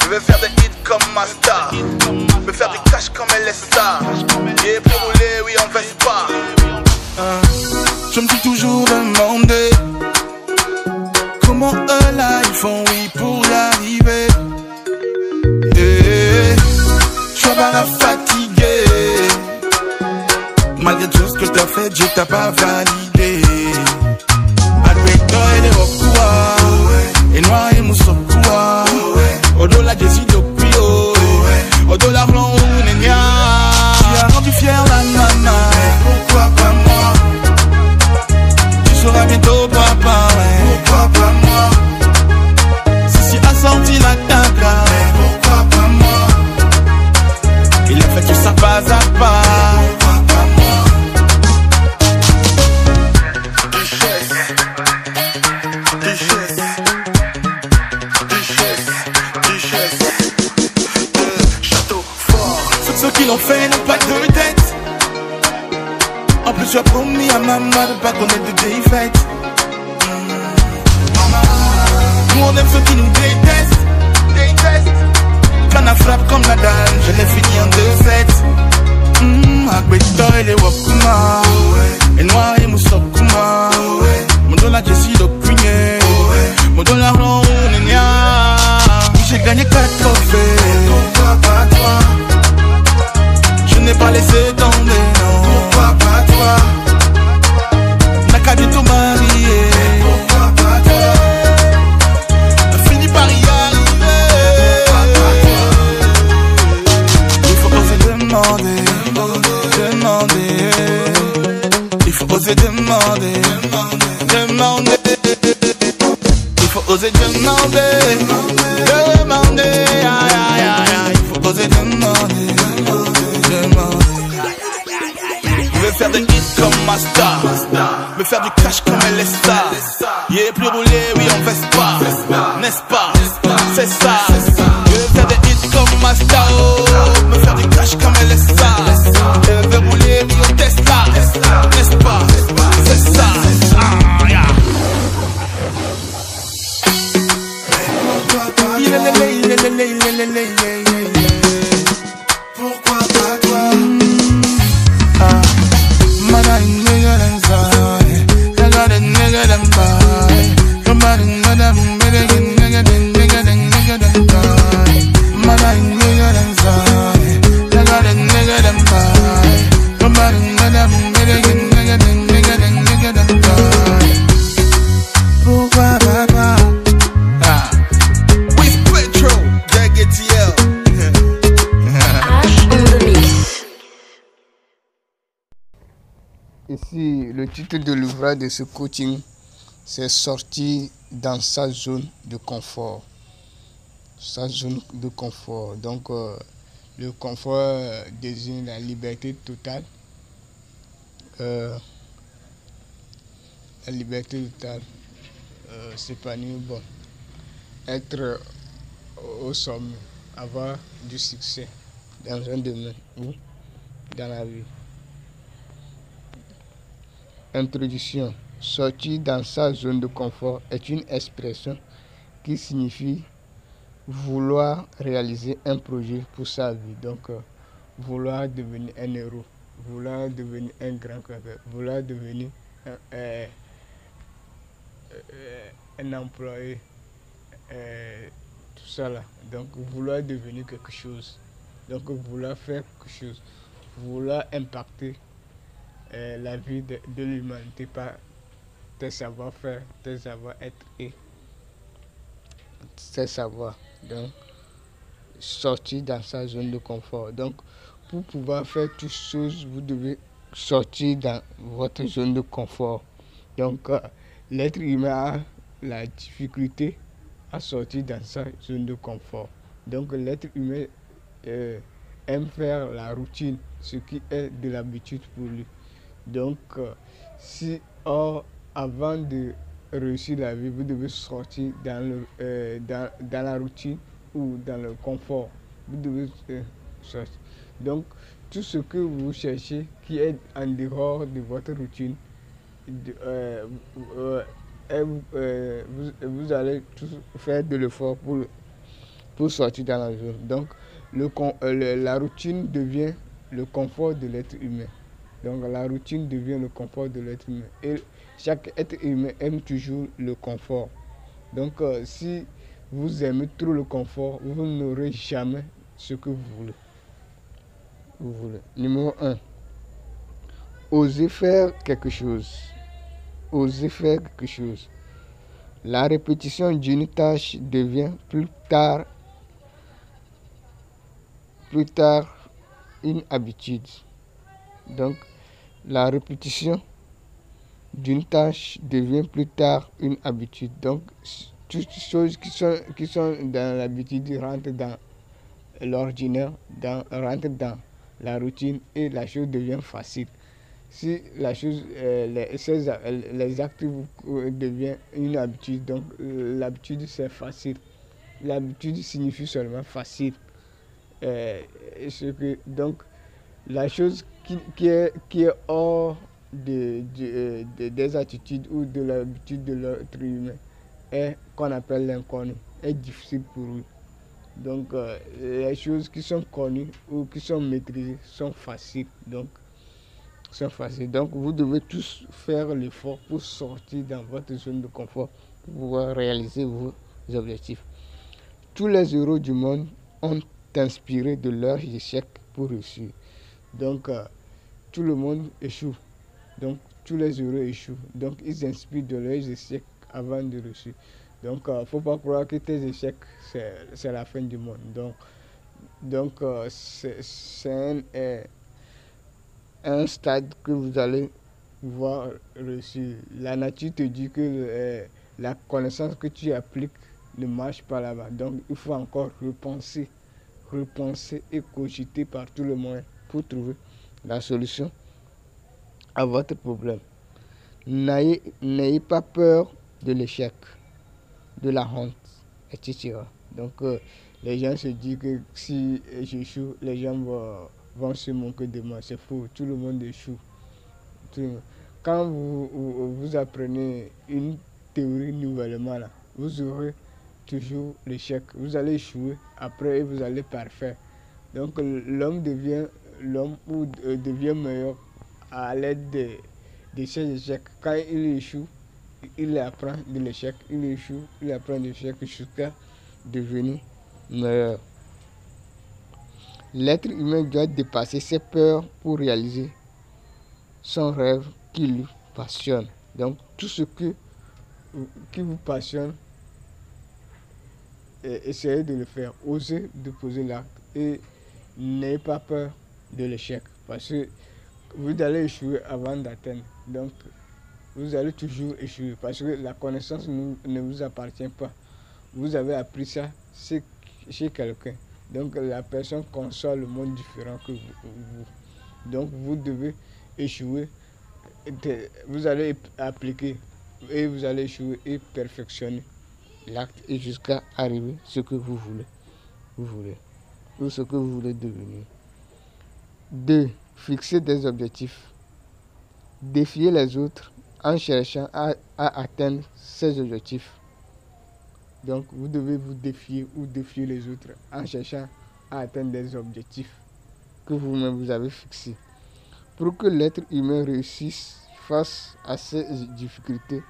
Je veux faire des hits comme ma star, me faire du cash comme elle est star. Et puis rouler, oui, on veste pas. Je me suis toujours demandé comment eux là ils font oui pour y arriver. Je suis pas fatigué. Malgré tout ce que t'as fait, Dieu t'a pas validé. Adweka ele okua, enwa e musokua. Odola Jésus d'Opio, Odola blanc ou nenia. Tu as rendu fier la nana, pourquoi pas moi? Tu seras bientôt papa, pourquoi pas moi? Si a sorti la caca, pourquoi pas moi? Il a fait tout ça pas à pas. L'ont fait n'ont pas de tête. En plus tu as promis à maman de pas connaître de défaite. Nous on aime ceux qui nous détestent. Quand on frappe comme Nadal, je l'ai fini en 2-7. Akbeto et les Wakuma, et Noir et Moussokuma. Mon don la Jessie d'Okunye, mon don la Ron Nenia. Oui j'ai gagné 4 trophées. Pourquoi pas toi? Je n'ai pas laissé tomber, non. Pourquoi pas toi? N'a qu'à du tout marié. Pourquoi pas toi? A fini par y arriver. Pourquoi pas toi? Il faut oser demander. Il faut oser demander. Il faut oser demander. Il faut oser demander. Je veux faire des hits comme ma star, me faire du cash comme elle est star. Yeah, plus rouler, oui on veste pas, n'est-ce pas? C'est ça. Je veux faire des hits comme ma star, me faire du cash comme elle est star. Je veux rouler, oui on teste là, n'est-ce pas? C'est ça. Pourquoi pas toi? Ici, le titre de l'ouvrage de ce coaching, c'est sortir dans sa zone de confort. Sa zone de confort. Donc, le confort désigne la liberté totale. La liberté totale, c'est pas nu, bon. Être au sommet, avoir du succès dans un domaine ou dans la vie. Introduction. Sortir dans sa zone de confort est une expression qui signifie vouloir réaliser un projet pour sa vie. Donc, vouloir devenir un héros, vouloir devenir un grand quelqu'un, vouloir devenir un employé, tout ça là. Donc, vouloir devenir quelque chose. Donc, vouloir faire quelque chose, vouloir impacter la vie de l'humanité par tes savoir-faire, tes savoir-être et tes savoirs. Donc, sortir dans sa zone de confort. Donc, pour pouvoir faire toutes choses, vous devez sortir dans votre zone de confort. Donc, l'être humain a la difficulté à sortir dans sa zone de confort. Donc, l'être humain aime faire la routine, ce qui est de l'habitude pour lui. Donc, si avant de réussir la vie, vous devez sortir dans la routine ou dans le confort. Vous devez sortir. Donc, tout ce que vous cherchez qui est en dehors de votre routine, vous allez tous faire de l'effort pour sortir dans la zone. Donc, la routine devient le confort de l'être humain. Donc, la routine devient le confort de l'être humain. Et chaque être humain aime toujours le confort. Donc, si vous aimez trop le confort, vous n'aurez jamais ce que vous voulez. Numéro 1. Osez faire quelque chose. Osez faire quelque chose. La répétition d'une tâche devient plus tard une habitude. Donc, la répétition d'une tâche devient plus tard une habitude. Donc, toutes les choses qui sont dans l'habitude rentrent dans l'ordinaire, rentrent dans la routine et la chose devient facile. Si la chose, les actes deviennent une habitude, donc l'habitude c'est facile. L'habitude signifie seulement facile. Donc, la chose qui est hors des attitudes ou de l'habitude de l'être humain est qu'on appelle l'inconnu, est difficile pour lui. Donc, les choses qui sont connues ou qui sont maîtrisées sont faciles. Donc, vous devez tous faire l'effort pour sortir dans votre zone de confort pour pouvoir réaliser vos objectifs. Tous les héros du monde ont inspiré de leurs échecs pour réussir. Donc, tout le monde échoue. Donc, tous les heureux échouent. Donc, ils inspirent de leurs échecs avant de réussir. Donc, il ne faut pas croire que tes échecs, c'est la fin du monde. Donc c'est un stade que vous allez pouvoir réussir. La nature te dit que la connaissance que tu appliques ne marche pas là-bas. Donc, il faut encore repenser et cogiter par tous les moyens pour trouver la solution à votre problème. N'ayez pas peur de l'échec, de la honte, etc. Donc, les gens se disent que si j'échoue, les gens vont se moquer de moi. C'est faux, tout le monde échoue. Quand vous apprenez une théorie nouvellement, là, vous aurez toujours l'échec. Vous allez échouer, après vous allez parfaire. Donc, l'homme devient meilleur à l'aide de ses échecs. Quand il échoue, il apprend de l'échec, il échoue, il apprend de l'échec jusqu'à devenir meilleur. L'être humain doit dépasser ses peurs pour réaliser son rêve qui lui passionne. Donc, tout ce qui vous passionne, essayez de le faire. Osez de poser l'acte et n'ayez pas peur de l'échec. Parce que vous allez échouer avant d'atteindre. Donc, vous allez toujours échouer parce que la connaissance ne vous appartient pas. Vous avez appris ça chez quelqu'un. Donc, la personne conçoit le monde différent que vous. Donc, vous devez échouer. Vous allez appliquer et vous allez échouer et perfectionner l'acte et jusqu'à arriver à ce que vous voulez ou ce que vous voulez devenir. 2. Fixer des objectifs. Défier les autres en cherchant à atteindre ces objectifs. Donc, vous devez vous défier ou défier les autres en cherchant à atteindre des objectifs que vous-même vous avez fixés. Pour que l'être humain réussisse face à ces difficultés,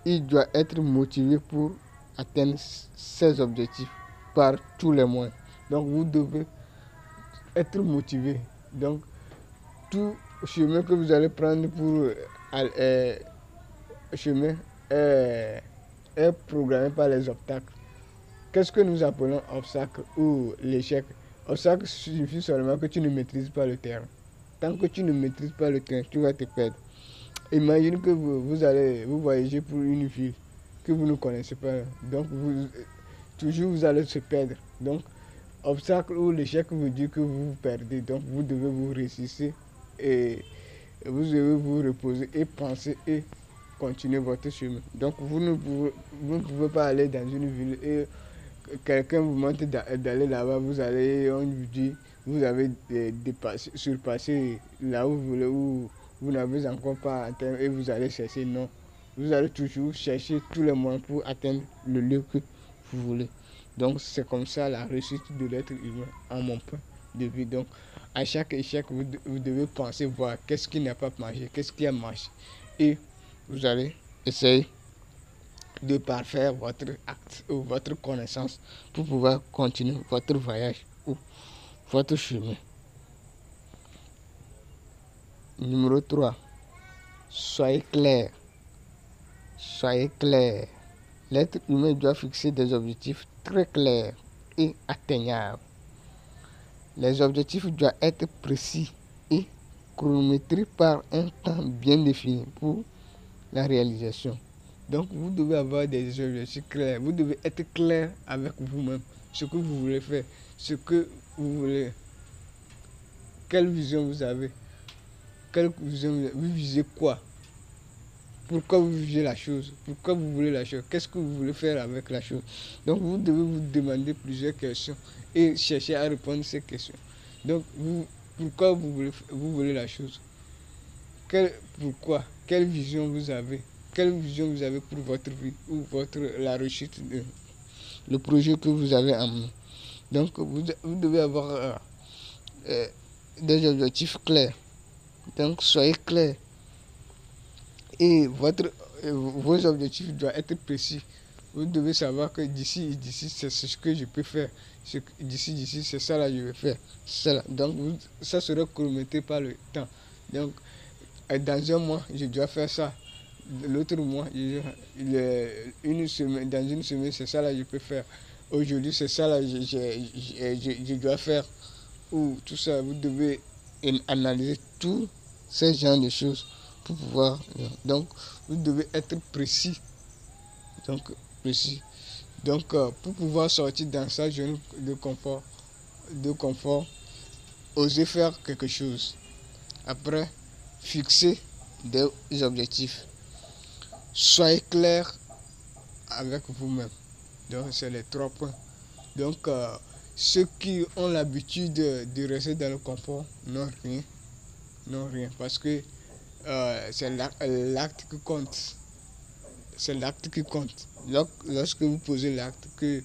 il doit être motivé pour atteindre ses objectifs par tous les moyens. Donc, vous devez être motivé. Donc, tout chemin que vous allez prendre pour chemin est programmé par les obstacles. Qu'est-ce que nous appelons obstacle ou l'échec? Obstacle signifie seulement que tu ne maîtrises pas le terrain. Tant que tu ne maîtrises pas le terrain, tu vas te perdre. Imagine que vous voyagez pour une ville que vous ne connaissez pas. Donc, toujours vous allez se perdre. Donc, obstacle ou l'échec vous dit que vous vous perdez. Donc, vous devez vous résister et vous devez vous reposer et penser et continuer votre chemin. Donc, vous ne pouvez pas aller dans une ville et quelqu'un vous montre d'aller là-bas. On vous dit, vous avez surpassé là où vous voulez, où vous n'avez encore pas atteint et vous allez chercher. Non, vous allez toujours chercher tous les moyens pour atteindre le lieu que vous voulez. Donc c'est comme ça la réussite de l'être humain à mon point de vue. Donc à chaque échec, vous devez penser, voir qu'est-ce qui n'a pas marché, qu'est-ce qui a marché. Et vous allez essayer de parfaire votre acte ou votre connaissance pour pouvoir continuer votre voyage ou votre chemin. Numéro 3. Soyez clair. Soyez clair. L'être humain doit fixer des objectifs très clairs et atteignables. Les objectifs doivent être précis et chronométrés par un temps bien défini pour la réalisation. Donc vous devez avoir des objectifs clairs. Vous devez être clair avec vous-même. Ce que vous voulez faire, ce que vous voulez. Quelle vision vous avez? Quelle vision vous visez quoi? Pourquoi vous visez la chose? Pourquoi vous voulez la chose? Qu'est-ce que vous voulez faire avec la chose? Donc vous devez vous demander plusieurs questions et chercher à répondre à ces questions. Donc pourquoi vous voulez la chose? Pourquoi? Quelle vision vous avez? Quelle vision vous avez pour votre vie ou la réussite de le projet que vous avez en main? Donc vous devez avoir des objectifs clairs. Donc soyez clair. Et vos objectifs doivent être précis. Vous devez savoir que d'ici, c'est ce que je peux faire. D'ici, c'est ça là je vais faire. Ça, donc, ça sera chronométré par le temps. Donc, dans un mois, je dois faire ça. L'autre mois, dans une semaine, c'est ça là je peux faire. Aujourd'hui, c'est ça là je dois faire. Ou tout ça, vous devez analyser tous ces genres de choses pour pouvoir. Donc, vous devez être précis. Donc, précis. Donc, pour pouvoir sortir dans sa zone de confort, osez faire quelque chose. Après, fixez des objectifs. Soyez clair avec vous-même. Donc, c'est les 3 points. Donc, ceux qui ont l'habitude de rester dans le confort n'ont rien. Parce que c'est l'acte qui compte. C'est l'acte qui compte. Lorsque vous posez l'acte, que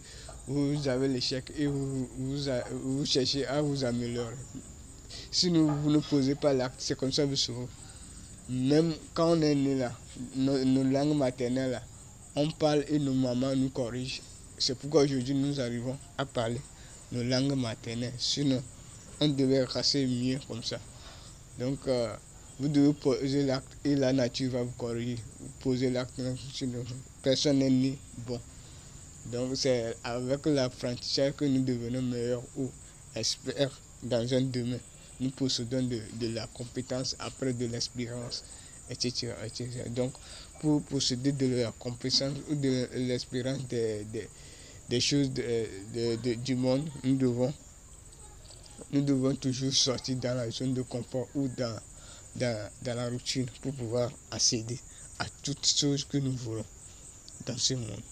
vous avez l'échec et vous cherchez à vous améliorer. Si vous ne posez pas l'acte, c'est comme ça que vous saurez. Même quand on est né là, nos langues maternelles là, on parle et nos mamans nous corrigent. C'est pourquoi aujourd'hui nous arrivons à parler nos langues maternelles. Sinon, on devait rester mieux comme ça. Donc, vous devez poser l'acte et la nature va vous corriger. Vous posez l'acte, sinon personne n'est né bon. Donc, c'est avec l'apprentissage que nous devenons meilleurs ou experts dans un domaine. Nous possédons de la compétence après de l'expérience, etc., etc. Donc, pour posséder de la compétence ou de l'expérience des choses du monde, nous devons toujours sortir dans la zone de confort ou dans la routine pour pouvoir accéder à toutes choses que nous voulons dans ce monde.